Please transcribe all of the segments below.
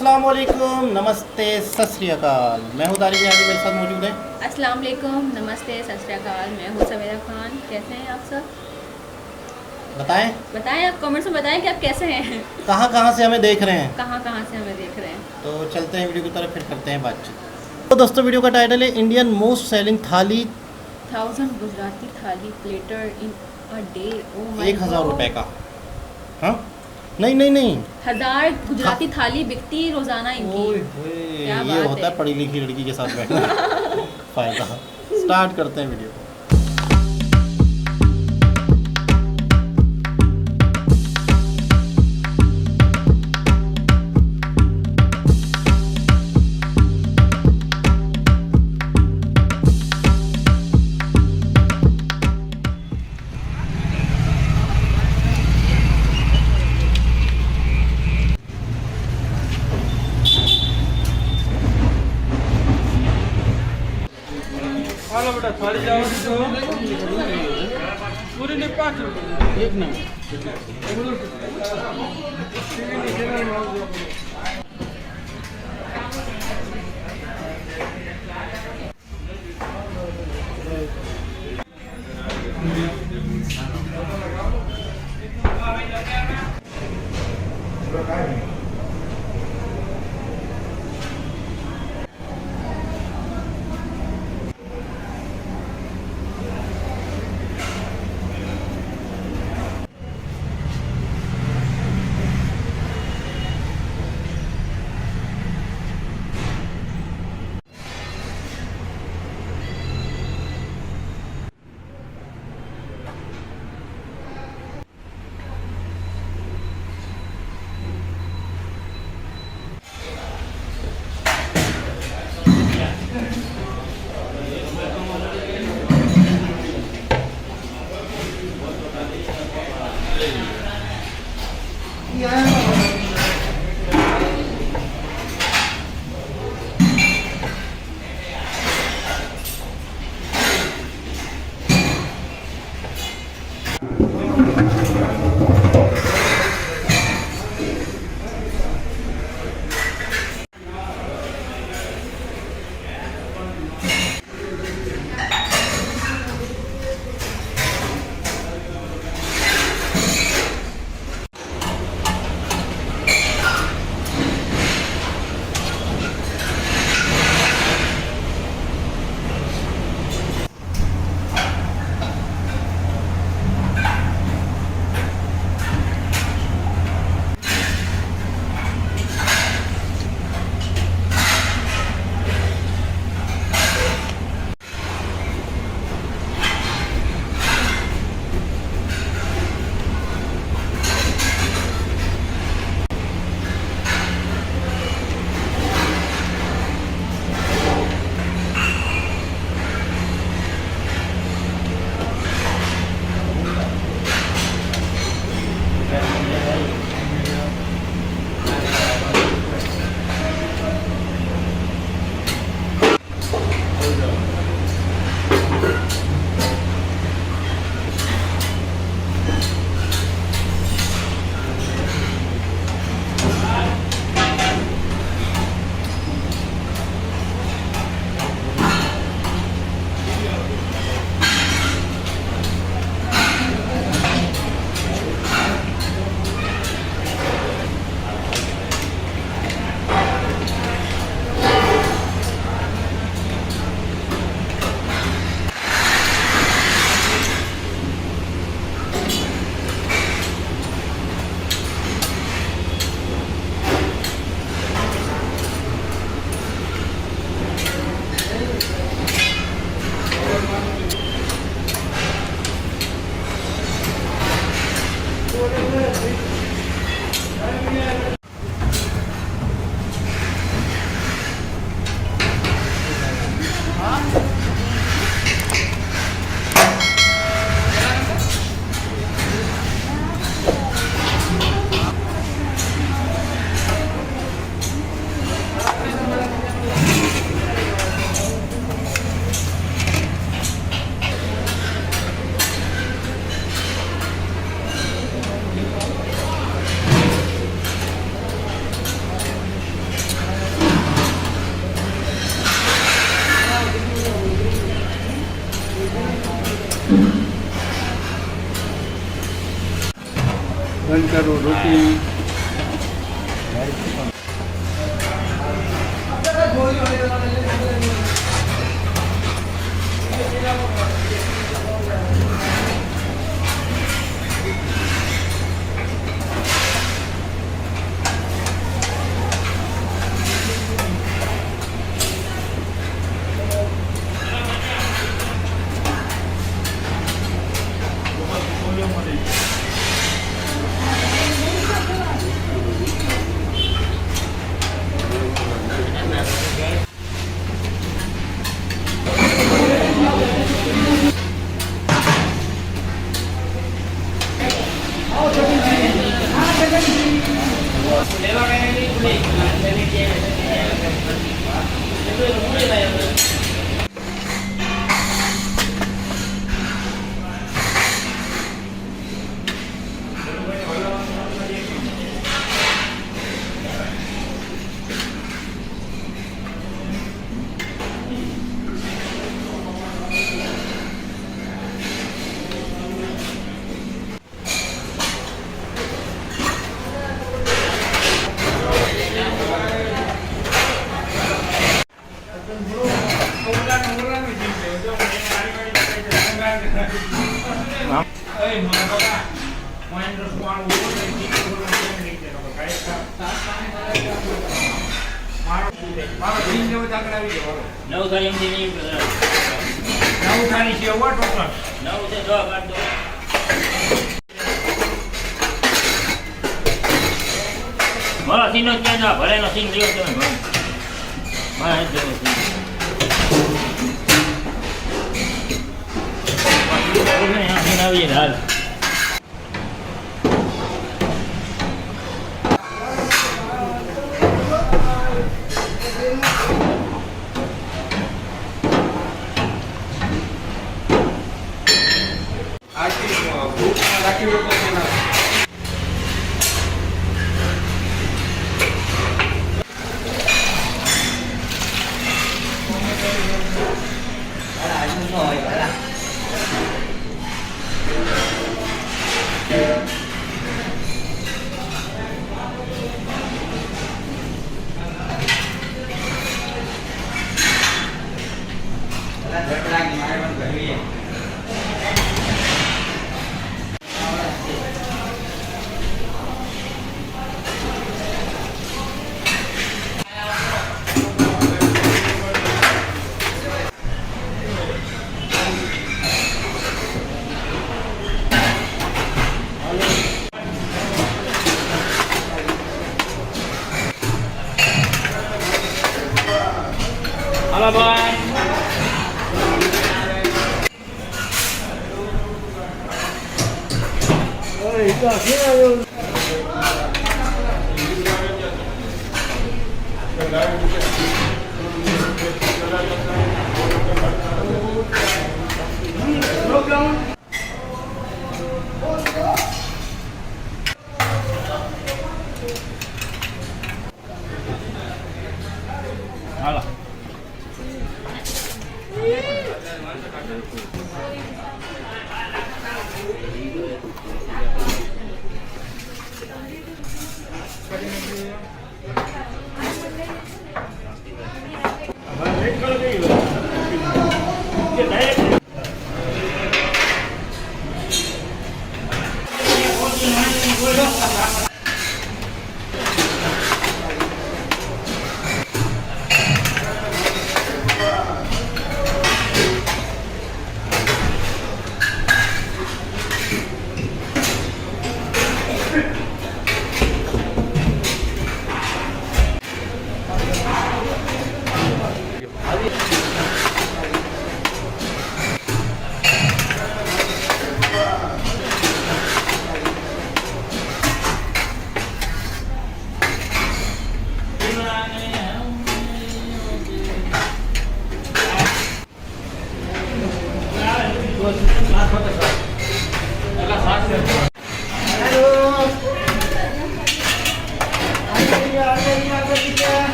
अस्सलाम वालेकुम, नमस्ते, सत श्री अकाल। मैं हूँ तारिक नियाज़ी, मेरे साथ मौजूद है। अस्सलाम वालेकुम, नमस्ते, सत श्री अकाल। मैं हूँ सवेरा खान। कैसे हैं आप सब? बताएं आप कमेंट्स में बताएं कि आप कैसे हैं। कहाँ से हमें देख रहे हैं। कहाँ से हमें देख रहे हैं। तो चलते हैं वीडियो की तरफ, फिर करते हैं बातचीत। तो दोस्तों, वीडियो का टाइटल है इंडियन मोस्ट सेलिंग थाली 1000 गुजराती थाली platter in a day. Oh my 1000 रुपये का। हाँ, नहीं 1000 गुजराती थाली बिकती रोजाना इनकी। ओए होए, क्या ये बात होता है है। पढ़ी लिखी लड़की के साथ बैठना फायदा। स्टार्ट करते हैं वीडियो को। हेलो बेटा, थाली जाओ तो पूरी नहीं 5 रुपये। एक मिनट। બંધ કરું રોટી નવ થાય એમથી નહીં નવું ખાલી છે એવો ટોટલ નવ છે 10 કાઢ દો મારો સીનો ક્યાં ના ભરેનો સીન લ્યો તમે ભરો હા જ દેવો સીન સીન આવી જાય હાલ Halo bang. Halo.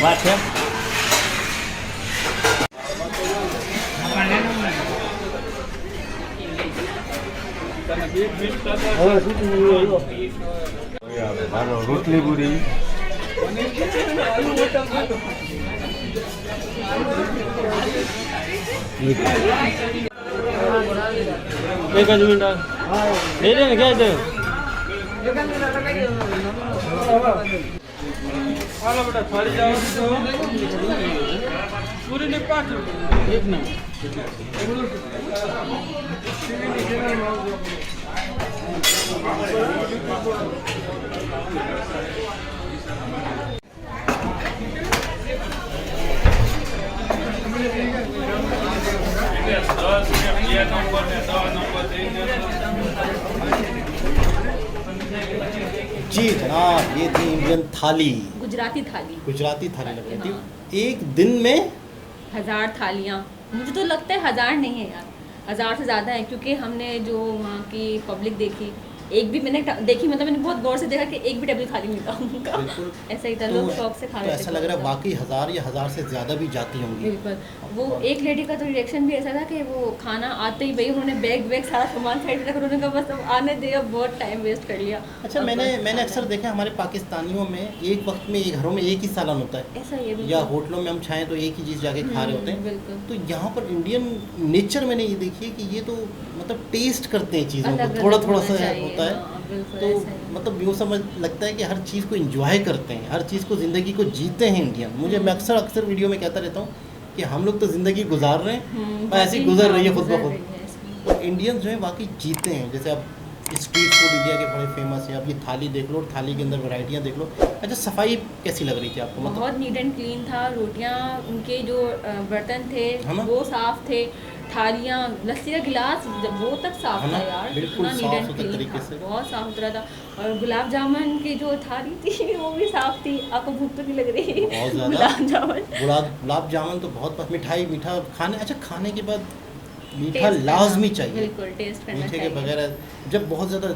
बात है रोटली पूरी एक मिनट दे दें क्या दे हेलो बेटा थाली जाओ तो पूरी ने 5 रुपये एक नहीं जी जनाब, ये थी इंडियन थाली, गुजराती थाली। गुजराती थाली लग रही थी। हाँ। एक दिन में 1000 थालियाँ, मुझे तो लगता है 1000 नहीं है यार, 1000 से ज़्यादा है, क्योंकि हमने जो वहाँ की पब्लिक देखी, एक भी मैंने देखी, मतलब मैंने बहुत गौर से देखा कि एक भी टेबल खाली नहीं था उनका। बिल्कुल। ऐसा ही था, तो- लोग शौक से खा तो रहे थे। ऐसा लग रहा है वाकई 1000 या 1000 से ज़्यादा भी जाती होंगी। बिल्कुल। वो एक लेडी का तो रिएक्शन भी ऐसा था कि वो खाना आते ही भाई उन्होंने बैग सारा सामान साइड में रखा, उन्होंने कहा बस अब आने दे, अब बहुत टाइम वेस्ट कर लिया। अच्छा, अब मैंने बस मैंने खाना अक्सर देखा हमारे पाकिस्तानियों में एक वक्त में एक घरों में एक ही सालन होता है, ऐसा ही है, बिल्कुल। या होटलों में हम चाहें तो एक ही चीज़ जाके खा रहे होते हैं। बिल्कुल। तो यहाँ पर इंडियन नेचर मैंने ये देखी है कि ये तो मतलब टेस्ट करते हैं चीज़ों अलग को, थोड़ा अलग थोड़ा होना सा चाहिए, होता है। हाँ, बिल्कुल तो ऐसा ही है। मतलब यूँ समझ लगता है कि हर चीज़ को एंजॉय करते हैं, हर चीज़ को ज़िंदगी को जीते हैं इंडियन। मुझे मैं अक्सर वीडियो में कहता रहता हूँ कि हम लोग तो ज़िंदगी गुजार रहे हैं और ऐसी गुजर रही है खुद ब खुद। तो इंडियंस जो है वाकई जीते हैं। जैसे अब स्ट्रीट फूड इंडिया के बड़े फेमस है, अब ये थाली देख लो, थाली के अंदर वैरायटियाँ देख लो। अच्छा, सफाई कैसी लग रही थी आपको? मतलब बहुत नीट एंड क्लीन था, रोटियां, उनके जो बर्तन थे है ना? वो साफ थे, थालियां, लस्सी का गिलास वो तक साफ है ना? था यार, बिल्कुल इतना नीट साफ एंड सुथरे क्लीन तरीके था, से। बहुत साफ सुथरा था। और गुलाब जामुन की जो थाली थी वो भी साफ थी। आपको भूख तो नहीं लग रही? बहुत ज़्यादा। गुलाब जामुन, गुलाब जामुन तो बहुत मिठाई, मीठा खाने, अच्छा खाने के बाद मीठा टेस्ट लाजमी करना, चाहिए। बिल्कुल टेस्ट करना मीठे के चाहिए। बगैर जब बहुत ज़्यादा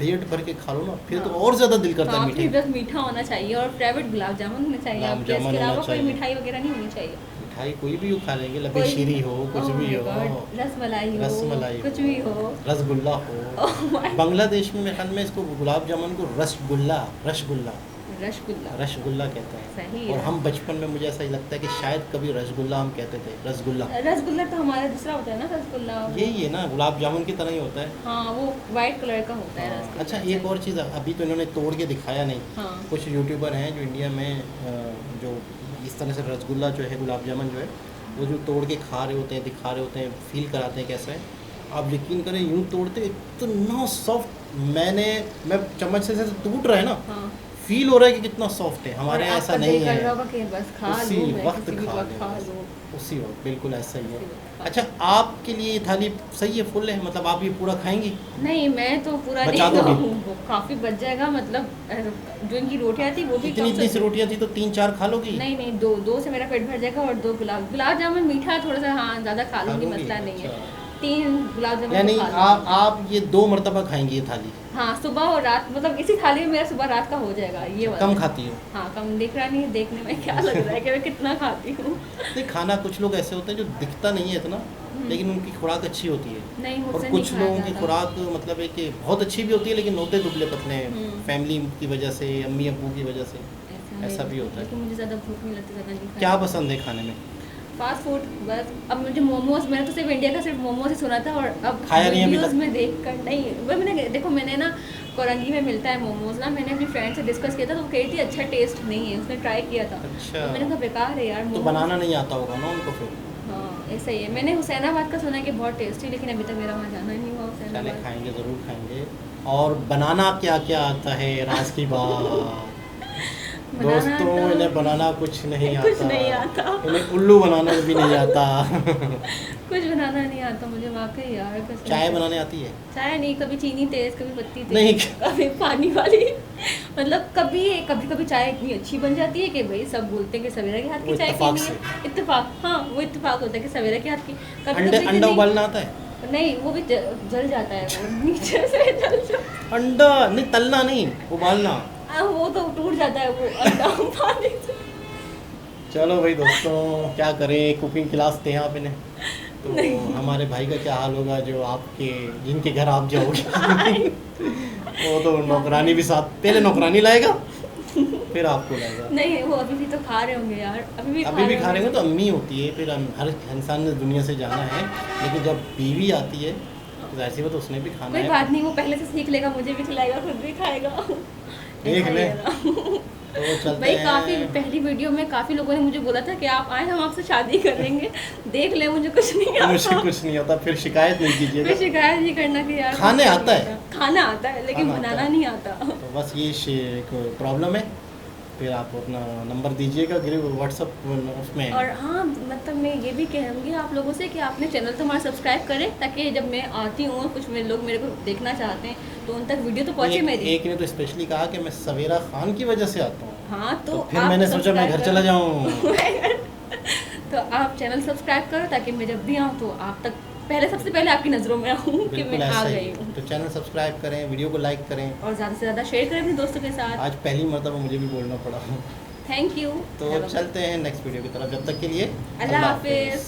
पेट भर के खा लो ना, फिर तो हाँ। और ज़्यादा दिल करता है काफी मीठे। बस मीठा होना चाहिए और प्राइवेट गुलाब जामुन होने चाहिए, गुलाब आपके जामुन इसके होना अलावा कोई चाहिए। मिठाई वगैरह नहीं होनी चाहिए। मिठाई कोई भी खा लेंगे, कोई लबेशीरी हो, कुछ Oh भी my हो, God, रसमलाई हो, रसमलाई कुछ हो, भी हो। रसगुल्ला हो। Oh my बांग्लादेश में मेरे ख्याल में इसको गुलाब जामुन को रसगुल्ला रसगुल्ला कहते हैं। सही और है। हम बचपन में, मुझे ऐसा ही लगता है कि शायद कभी रसगुल्ला हम कहते थे, रसगुल्ला। रसगुल्ला तो हमारा दूसरा होता है ना, रसगुल्ला वो- यही है ना, गुलाब जामुन की तरह ही होता है। हाँ, वो वाइट कलर का होता है रसगुल्ला। अच्छा, एक और चीज़ अभी तो इन्होंने तोड़ के दिखाया नहीं। हाँ। कुछ यूट्यूबर हैं जो इंडिया में जो इस तरह से रसगुल्ला जो है, गुलाब जामुन जो है, वो जो तोड़ के खा रहे होते हैं, दिखा रहे होते हैं, फील कराते हैं कैसा है। आप यकीन करें, यूँ तोड़ते इतना सॉफ्ट, मैं चम्मच से टूट रहा है ना, हाँ। फील हो रहा है कि कितना सॉफ्ट है। हमारे और यहाँ ऐसा आपका नहीं दिल कर रहा है, होगा कि बस खा उसी लूं मैं, वक्त किसी भी खा वक्त लें खा बस। लूं। उसी वक्त, बिल्कुल ऐसा ही है। उसी वक्त। अच्छा, आपके लिए ये थाली सही है, फुल है, मतलब आप ये पूरा खाएंगी? नहीं, मैं तो पूरा बचा नहीं दोगी? खाऊं, काफी बच जाएगा। मतलब जो इनकी रोटियां थी वो भी इतनी कम इतनी से- सी रोटियाँ थी तो 3-4 खा लोगी? नहीं, दो से मेरा पेट भर जाएगा और 2 गुलाब जामुन मीठा थोड़ा सा, हाँ ज़्यादा खा लूँगी, लूँगी? मसला नहीं है। अच्छा। 3 गुलाब जामुन यानी तो खा लूँगी। आप ये 2 मरतबा खाएंगी ये थाली? हाँ, सुबह और रात, मतलब इसी थाली में मेरा सुबह रात का हो जाएगा ये वाला। कम खाती हो? हाँ, कम दिख रहा नहीं है, देखने में क्या लग रहा है कि मैं कितना खाती हूँ। नहीं, खाना कुछ लोग ऐसे होते हैं जो दिखता नहीं है इतना, लेकिन उनकी खुराक अच्छी होती है। नहीं, और मुझसे कुछ नहीं खाया लोगों की जाता। खुराक मतलब है कि बहुत अच्छी भी होती है, लेकिन होते दुबले पतले हैं, हम्म। फैमिली की वजह से, अम्मी अब्बू की वजह से। ऐसा भी होता है। लेकिन मुझे ज़्यादा भूख नहीं लगती, ज़्यादा नहीं क्या खाती। पसंद है खाने में? फास्ट फूड बस। अब मुझे मोमोज, मैंने तो सिर्फ इंडिया का सिर्फ मोमोज ही सुना था, और अब खाया नहीं अभी वीडियोस तक? में देख कर नहीं। वो मैंने देखो, मैंने ना कोरंगी में मिलता है मोमोज ना, मैंने अपनी फ्रेंड से डिस्कस किया था, तो वो कही थी अच्छा टेस्ट नहीं है, उसने ट्राई किया था। अच्छा। तो मैंने कहा बेकार है यार तो मोमोज। बनाना नहीं आता होगा ना उनको फिर? हाँ, ऐसा ही है। मैंने हुसैनाबाद का सुना है कि बहुत टेस्टी, लेकिन अभी तक मेरा वहाँ जाना ही नहीं हुआ चले, हुसैनाबाद। खाएंगे, ज़रूर खाएंगे। और बनाना क्या क्या आता है, राज की बात? दोस्तों तो इन्हें बनाना कुछ नहीं आता, कुछ नहीं आता। इन्हें उल्लू बनाना भी नहीं आता। कुछ बनाना नहीं आता मुझे वाकई यार, कसम चाय से। बनाने आती है? चाय नहीं, कभी चीनी तेज, कभी पत्ती तेज, नहीं। कभी पानी वाली। मतलब कभी कभी कभी चाय इतनी अच्छी बन जाती है कि भाई सब बोलते हैं कि सवेरा के हाथ वो की चाय इत्तेफाक पीनी है। इत्तेफाक, हाँ वो इत्तेफाक होता है कि सवेरा के हाथ की। कभी अंडा इतनी- उबालना आता है? नहीं, वो भी जल जाता है, वो नीचे से जल जाता अंडा नहीं, तलना नहीं, उबालना। है। वो तो टूट जाता है वो अंडा पानी से। चलो भाई दोस्तों, क्या करें, कुकिंग क्लास थे आप इन्हें, तो हमारे भाई का क्या हाल होगा जो आपके जिनके घर आप जाओगे। वो तो नौकरानी भी साथ, पहले नौकरानी लाएगा फिर आपको लाएगा। नहीं, वो अभी भी तो खा रहे होंगे यार, अभी भी खा रहे हो तो अम्मी होती है, फिर हर इंसान ने दुनिया से जाना है, लेकिन जब बीवी आती है तो जाहिर सी बात उसने भी खाना कोई है। बात नहीं, वो पहले से सीख लेगा, मुझे भी खिलाएगा, खुद भी खाएगा। देख ले। भाई तो चलते काफी हैं। पहली वीडियो में काफी लोगों ने मुझे बोला था कि आप आए, हम आपसे शादी करेंगे। देख ले, मुझे कुछ नहीं आता। मुझे कुछ नहीं आता, फिर शिकायत नहीं कीजिएगा। फिर शिकायत नहीं करना कि यार खाने आता है? खाना आता है लेकिन खाना आता बनाना है। नहीं आता। तो बस ये एक प्रॉब्लम है, फिर आप अपना नंबर दीजिएगा व्हाट्सअप उसमें। और हाँ, मतलब मैं ये भी कहूँगी आप लोगों से कि आपने चैनल तो हमारा सब्सक्राइब करें, ताकि जब मैं आती हूँ कुछ लोग मेरे को देखना चाहते हैं तो उन तक वीडियो तो पहुँचे मेरी। एक ने तो स्पेशली कहा कि मैं सवेरा खान की वजह से आता हूँ, हाँ तो फिर आप मैंने सोचा मैं घर सब्सक्राइब चला करो। जाऊँ। तो आप चैनल सब्सक्राइब करो ताकि मैं जब भी आऊँ तो आप तक पहले, सबसे पहले आपकी नज़रों में आऊँ कि बिल्कुल मैं आ ऐसा गई ही, हूँ। तो चैनल सब्सक्राइब करें, वीडियो को लाइक करें। और ज़्यादा से ज़्यादा शेयर करें अपने दोस्तों के साथ। आज पहली मरतबा मुझे भी बोलना पड़ा। Thank you. तो चलते हैं नेक्स्ट वीडियो की तरफ, जब तक के लिए अल्लाह हाफिज़।